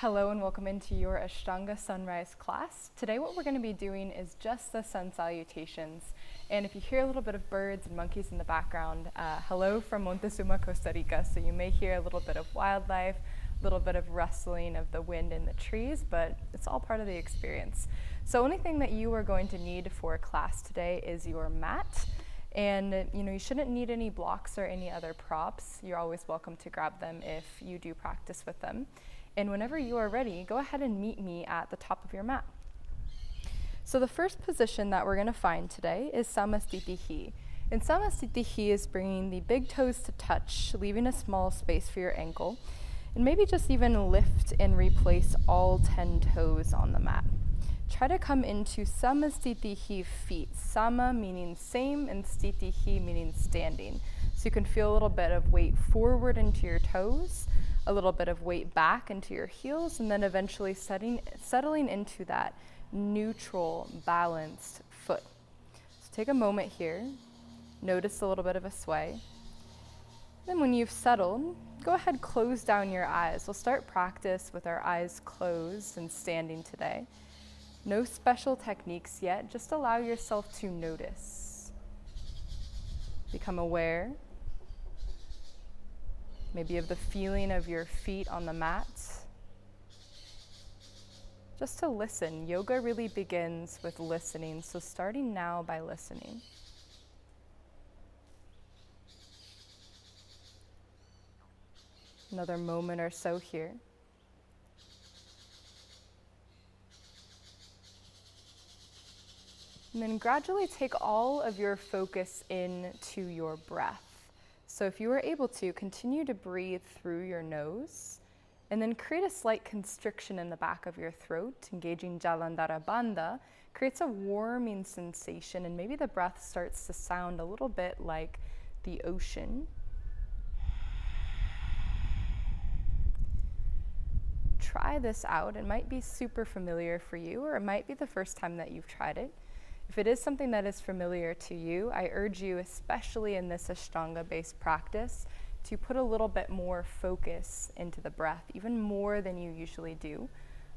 Hello and welcome into your Ashtanga Sunrise class. Today what we're going to be doing is just the sun salutations. And if you hear a little bit of birds and monkeys in the background, hello from Montezuma, Costa Rica. So you may hear a little bit of wildlife, a little bit of rustling of the wind in the trees, but it's all part of the experience. So only thing that you are going to need for class today is your mat. And you shouldn't need any blocks or any other props. You're always welcome to grab them if you do practice with them. And whenever you are ready, go ahead and meet me at the top of your mat. So the first position that we're going to find today is Samastitihi. And Samastitihi is bringing the big toes to touch, leaving a small space for your ankle. And maybe just even lift and replace all 10 toes on the mat. Try to come into Samastitihi feet. Sama meaning same and stitihi meaning standing. So you can feel a little bit of weight forward into your toes, a little bit of weight back into your heels, and then eventually settling into that neutral, balanced foot. So take a moment here, notice a little bit of a sway. Then when you've settled, go ahead, close down your eyes. We'll start practice with our eyes closed and standing today. No special techniques yet, just allow yourself to notice. Become aware, maybe of the feeling of your feet on the mat. Just to listen. Yoga really begins with listening, so starting now by listening. Another moment or so here. And then gradually take all of your focus into your breath. So if you are able to, continue to breathe through your nose and then create a slight constriction in the back of your throat, engaging Jalandhara Bandha, creates a warming sensation, and maybe the breath starts to sound a little bit like the ocean. Try this out. It might be super familiar for you, or it might be the first time that you've tried it. If it is something that is familiar to you, I urge you, especially in this Ashtanga-based practice, to put a little bit more focus into the breath, even more than you usually do.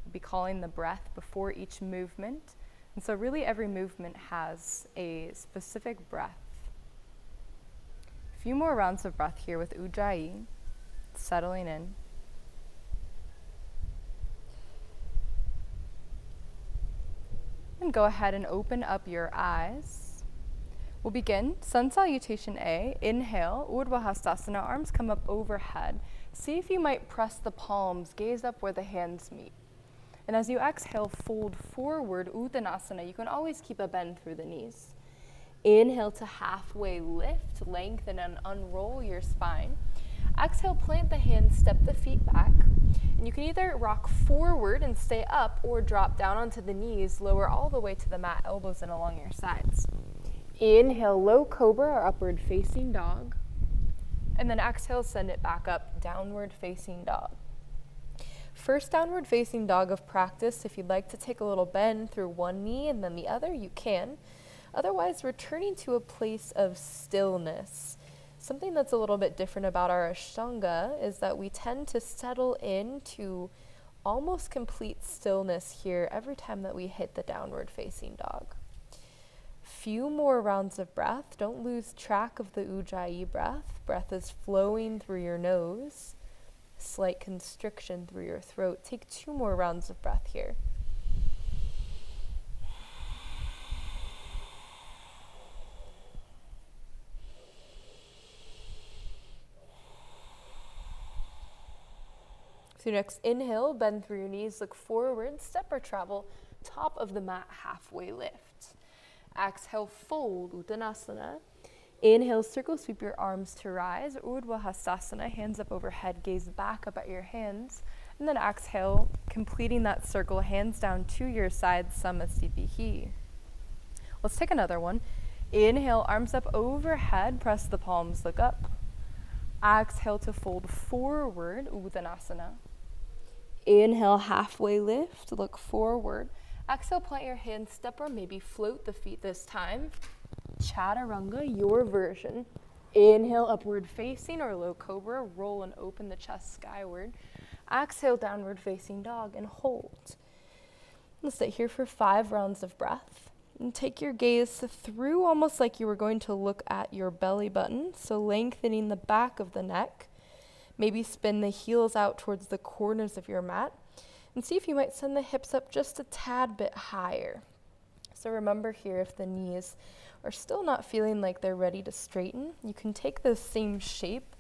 We'll be calling the breath before each movement. And so really every movement has a specific breath. A few more rounds of breath here with Ujjayi, settling in. And go ahead and open up your eyes. We'll begin Sun Salutation A. Inhale, Urdhva Hastasana, arms come up overhead. See if you might press the palms, gaze up where the hands meet. And as you exhale, fold forward, Uttanasana. You can always keep a bend through the knees. Inhale to halfway lift, lengthen and unroll your spine. Exhale, plant the hands, step the feet back. And you can either rock forward and stay up or drop down onto the knees, lower all the way to the mat, elbows in along your sides. Inhale, low cobra or upward facing dog. And then exhale, send it back up, downward facing dog. First downward facing dog of practice. If you'd like to take a little bend through one knee and then the other, you can. Otherwise, returning to a place of stillness. Something that's a little bit different about our Ashtanga is that we tend to settle into almost complete stillness here every time that we hit the downward facing dog. Few more rounds of breath. Don't lose track of the Ujjayi breath. Breath is flowing through your nose. Slight constriction through your throat. Take 2 more rounds of breath here. So next inhale, bend through your knees, look forward, step or travel, top of the mat, halfway lift. Exhale, fold, Uttanasana. Inhale, circle, sweep your arms to rise, Urdhva Hastasana, hands up overhead, gaze back up at your hands. And then exhale, completing that circle, hands down to your sides, Samastitihi. Let's take another one. Inhale, arms up overhead, press the palms, look up. Exhale to fold forward, Uttanasana. Inhale, halfway lift, look forward. Exhale, plant your hands, step or maybe float the feet this time. Chaturanga, your version. Inhale, upward facing or low cobra, roll and open the chest skyward. Exhale, downward facing dog, and hold. Let's stay here for 5 rounds of breath. And take your gaze through almost like you were going to look at your belly button, so lengthening the back of the neck. Maybe spin the heels out towards the corners of your mat, and see if you might send the hips up just a tad bit higher. So remember here, if the knees are still not feeling like they're ready to straighten, you can take the same shape,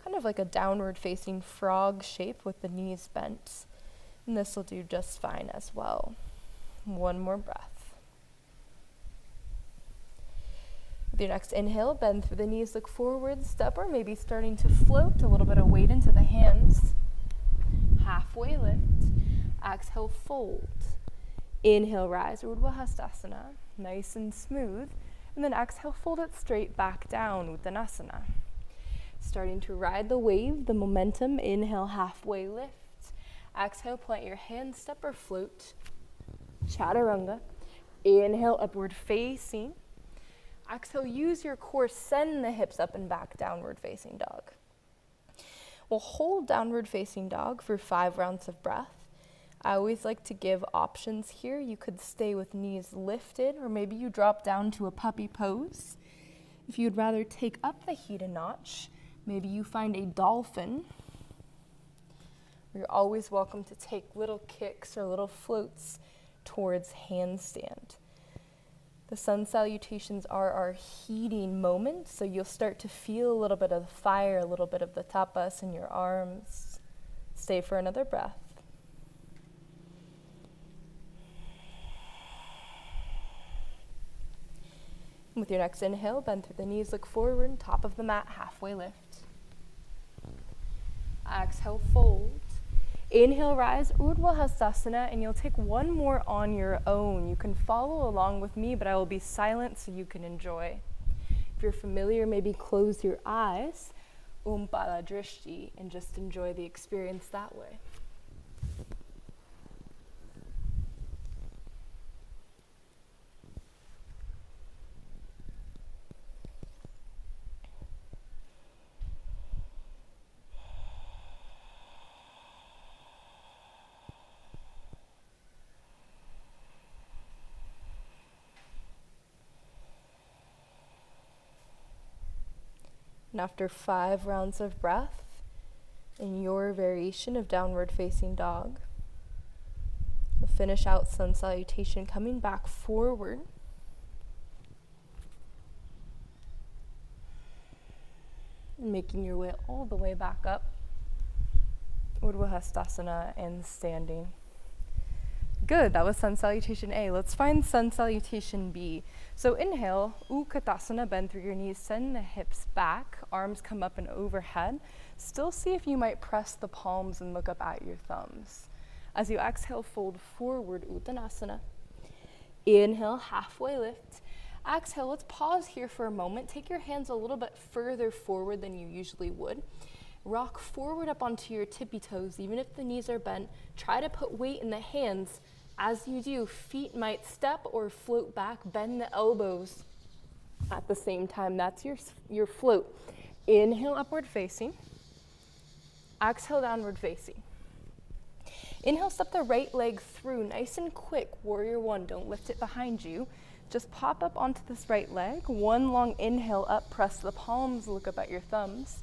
kind of like a downward facing frog shape with the knees bent. And this will do just fine as well. One more breath. With your next inhale, bend through the knees, look forward, step, or maybe starting to float, a little bit of weight into the hands. Halfway lift. Exhale, fold. Inhale, rise, Urdhva Hastasana, nice and smooth. And then exhale, fold it straight back down, Uttanasana. Starting to ride the wave, the momentum. Inhale, halfway lift. Exhale, plant your hands, step or float. Chaturanga. Inhale, upward facing. Exhale, use your core, send the hips up and back, downward facing dog. We'll hold downward facing dog for 5 rounds of breath. I always like to give options here. You could stay with knees lifted, or maybe you drop down to a puppy pose. If you'd rather take up the heat a notch, maybe you find a dolphin. You're always welcome to take little kicks or little floats towards handstand. The sun salutations are our heating moment, so you'll start to feel a little bit of the fire, a little bit of the tapas in your arms. Stay for another breath. With your next inhale, bend through the knees, look forward, top of the mat, halfway lift. Exhale, fold. Inhale, rise, Urdhva Hastasana, and you'll take one more on your own. You can follow along with me, but I will be silent so you can enjoy. If you're familiar, maybe close your eyes, Pada Drishti, and just enjoy the experience that way. And after 5 rounds of breath, in your variation of downward facing dog, you'll finish out sun salutation, coming back forward. And making your way all the way back up, Urdhva Hastasana, and standing. Good, that was sun salutation A. Let's find sun salutation B. So inhale, Utkatasana, bend through your knees, send the hips back, arms come up and overhead. Still see if you might press the palms and look up at your thumbs. As you exhale, fold forward, Uttanasana. Inhale, halfway lift. Exhale, let's pause here for a moment. Take your hands a little bit further forward than you usually would. Rock forward up onto your tippy toes, even if the knees are bent. Try to put weight in the hands. As you do, feet might step or float back. Bend the elbows at the same time. That's your float. Inhale, upward facing. Exhale, downward facing. Inhale, step the right leg through, nice and quick. Warrior one, don't lift it behind you. Just pop up onto this right leg. One long inhale up, press the palms, look up at your thumbs.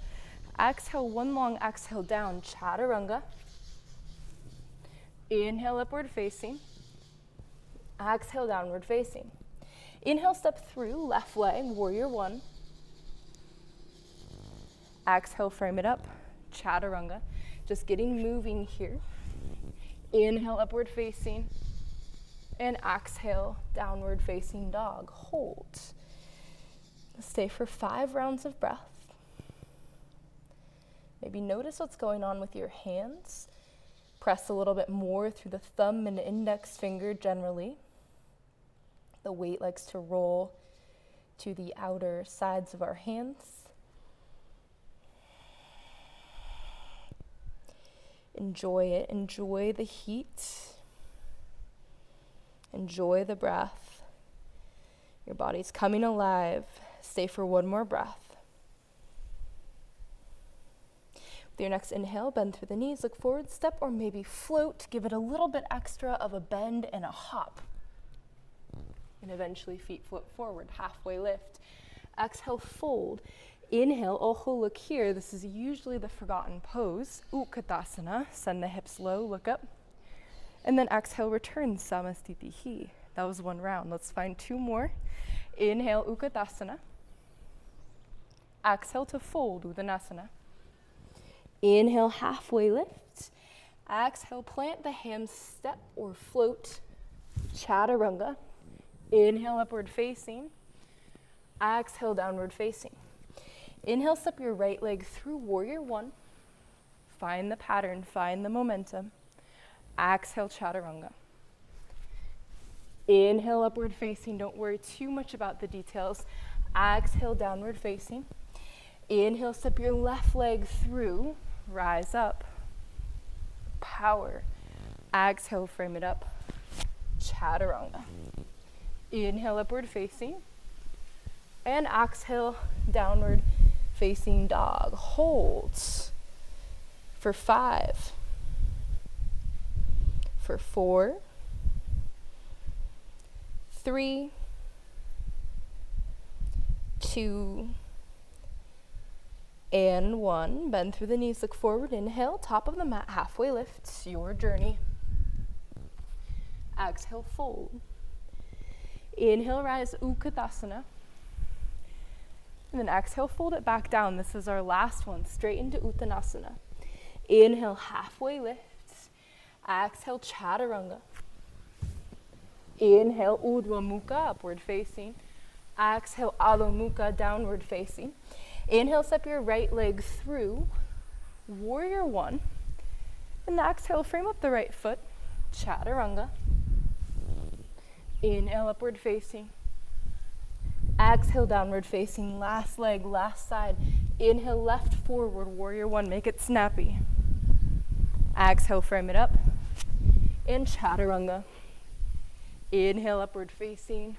Exhale, one long exhale down, Chaturanga. Inhale, upward facing. Exhale, downward facing. Inhale, step through, left leg, warrior one. Exhale, frame it up, Chaturanga. Just getting moving here. Inhale, upward facing. And exhale, downward facing dog. Hold. Stay for 5 rounds of breath. Maybe notice what's going on with your hands. Press a little bit more through the thumb and index finger generally. The weight likes to roll to the outer sides of our hands. Enjoy it. Enjoy the heat. Enjoy the breath. Your body's coming alive. Stay for one more breath. With your next inhale, bend through the knees, look forward, step or maybe float. Give it a little bit extra of a bend and a hop. And eventually feet float forward, halfway lift. Exhale, fold. Inhale, ojo, look here. This is usually the forgotten pose. Utkatasana, send the hips low, look up. And then exhale, return, Samastitihi. That was one round. Let's find two more. Inhale, Utkatasana. Exhale to fold, Uttanasana. Inhale, halfway lift. Exhale, plant the hands, step or float, Chaturanga. Inhale, upward facing. Exhale, downward facing. Inhale, step your right leg through warrior one. Find the pattern, find the momentum. Exhale, Chaturanga. Inhale, upward facing. Don't worry too much about the details. Exhale, downward facing. Inhale, step your left leg through. Rise up. Power. Exhale, frame it up. Chaturanga. Inhale, upward facing. And exhale, downward facing dog. Hold. For 5. For 4. 3. 2. And 1. Bend through the knees, look forward. Inhale, top of the mat, halfway lift. Your journey. Exhale, fold. Inhale, rise, Utkatasana. And then exhale, fold it back down. This is our last one, straight into Uttanasana. Inhale, halfway lift. Exhale, Chaturanga. Inhale, Urdhva Mukha, upward facing. Exhale, Adho Mukha, downward facing. Inhale, step your right leg through, warrior one. And exhale, frame up the right foot, Chaturanga. Inhale, upward facing. Exhale, downward facing. Last leg, last side. Inhale, left forward, warrior one. Make it snappy. Exhale, frame it up. And Chaturanga. Inhale, upward facing.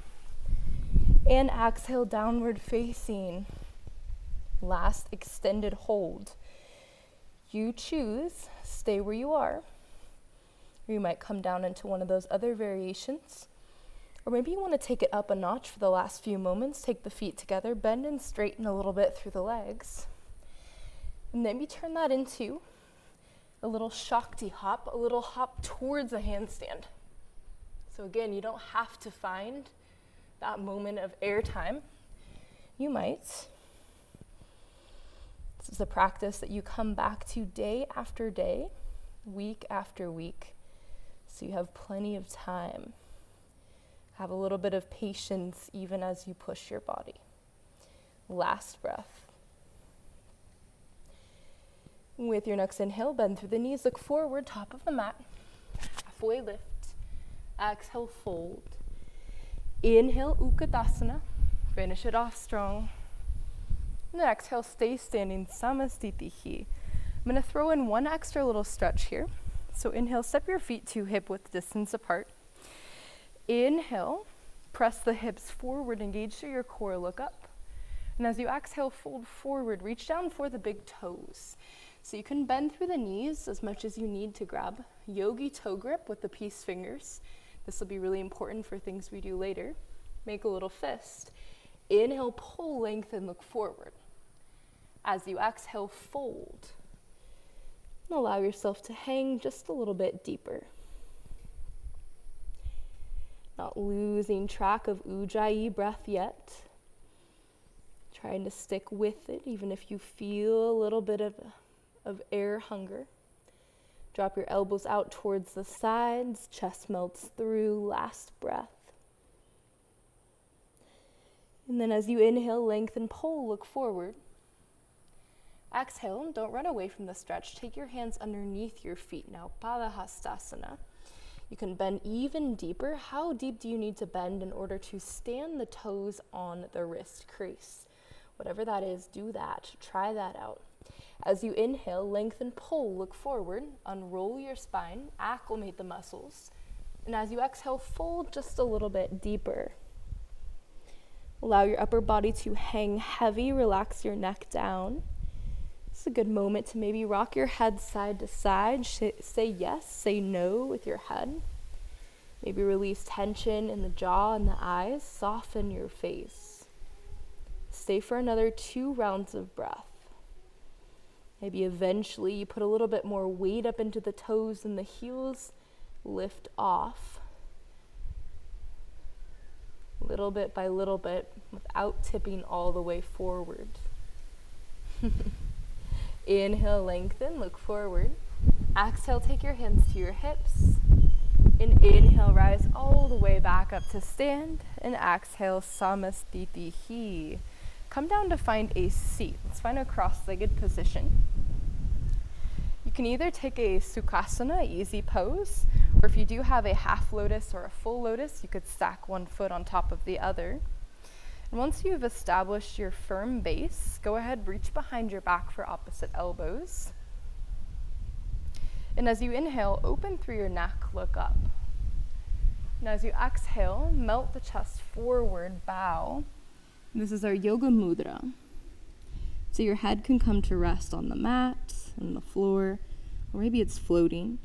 And exhale, downward facing. Last extended hold. You choose, stay where you are. Or you might come down into one of those other variations. Or maybe you want to take it up a notch for the last few moments. Take the feet together, bend and straighten a little bit through the legs. And then you turn that into a little Shakti hop, a little hop towards a handstand. So again, you don't have to find that moment of airtime. You might. This is a practice that you come back to day after day, week after week, so you have plenty of time. Have a little bit of patience even as you push your body. Last breath. With your next inhale, bend through the knees, look forward, top of the mat, halfway lift. Exhale, fold. Inhale, Utkatasana. Finish it off strong. And then exhale, stay standing, Samastitihi. I'm going to throw in one extra little stretch here. So inhale, step your feet to hip width distance apart. Inhale, press the hips forward, engage through your core, look up. And as you exhale, fold forward, reach down for the big toes. So you can bend through the knees as much as you need to grab yogi toe grip with the peace fingers. This will be really important for things we do later. Make a little fist. Inhale, pull, lengthen, look forward. As you exhale, fold. And allow yourself to hang just a little bit deeper. Not losing track of Ujjayi breath yet. Trying to stick with it, even if you feel a little bit of air hunger. Drop your elbows out towards the sides, chest melts through, last breath. And then as you inhale, lengthen, pull, look forward. Exhale, don't run away from the stretch. Take your hands underneath your feet now, Padahastasana. You can bend even deeper. How deep do you need to bend in order to stand the toes on the wrist crease? Whatever that is, do that. Try that out. As you inhale, lengthen, pull, look forward, unroll your spine, acclimate the muscles. And as you exhale, fold just a little bit deeper. Allow your upper body to hang heavy, relax your neck down. This is a good moment to maybe rock your head side to side. Say yes, say no with your head. Maybe release tension in the jaw and the eyes. Soften your face. Stay for another 2 rounds of breath. Maybe eventually you put a little bit more weight up into the toes and the heels. Lift off. Little bit by little bit without tipping all the way forward. Inhale, lengthen, look forward. Exhale, take your hands to your hips. And inhale, rise all the way back up to stand. And exhale, Samastitihi. Come down to find a seat. Let's find a cross-legged position. You can either take a Sukhasana, easy pose, or if you do have a half lotus or a full lotus, you could stack one foot on top of the other. And once you've established your firm base, go ahead, reach behind your back for opposite elbows. And as you inhale, open through your neck, look up. And as you exhale, melt the chest forward, bow. This is our yoga mudra. So your head can come to rest on the mat, on the floor, or maybe it's floating.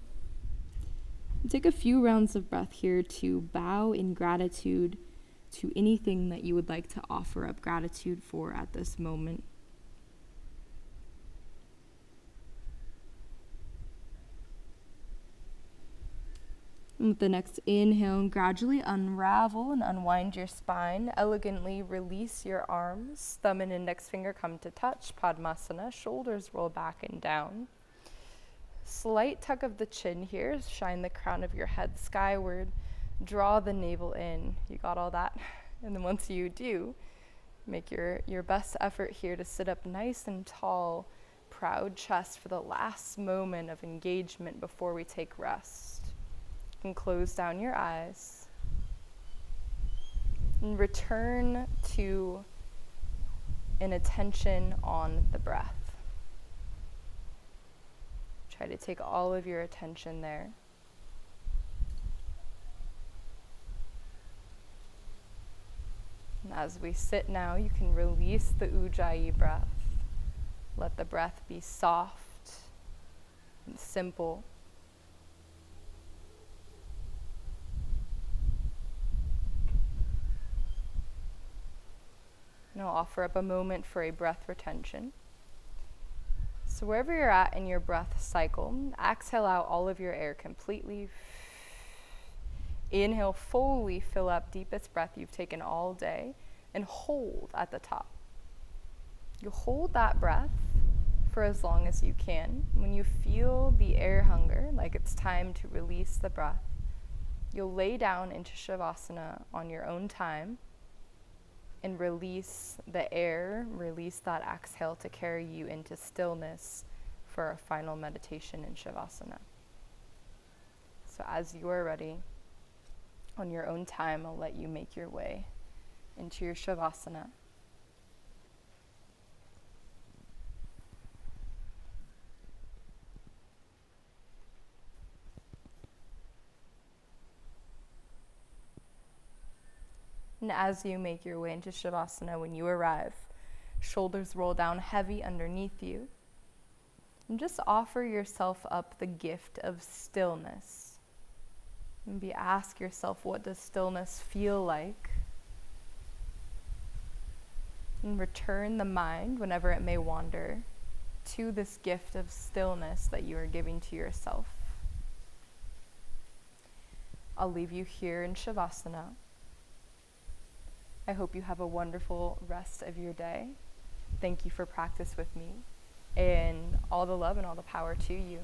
And take a few rounds of breath here to bow in gratitude to anything that you would like to offer up gratitude for at this moment. And with the next inhale, gradually unravel and unwind your spine. Elegantly release your arms. Thumb and index finger come to touch. Padmasana. Shoulders roll back and down. Slight tuck of the chin here. Shine the crown of your head skyward. Draw the navel in. You got all that? And then once you do, make your best effort here to sit up nice and tall. Proud chest for the last moment of engagement before we take rest. And close down your eyes and return to an attention on the breath. Try to take all of your attention there. And as we sit now, you can release the Ujjayi breath. Let the breath be soft and simple. And I'll offer up a moment for a breath retention. So wherever you're at in your breath cycle, exhale out all of your air completely. Inhale, fully fill up deepest breath you've taken all day, and hold at the top. You hold that breath for as long as you can. When you feel the air hunger, like it's time to release the breath, you'll lay down into Shavasana on your own time and release the air, release that exhale to carry you into stillness for a final meditation in Shavasana. So as you are ready, on your own time, I'll let you make your way into your Shavasana. And as you make your way into Shavasana, when you arrive, shoulders roll down heavy underneath you. And just offer yourself up the gift of stillness. Maybe ask yourself, what does stillness feel like? And return the mind, whenever it may wander, to this gift of stillness that you are giving to yourself. I'll leave you here in Shavasana. I hope you have a wonderful rest of your day. Thank you for practice with me, and all the love and all the power to you.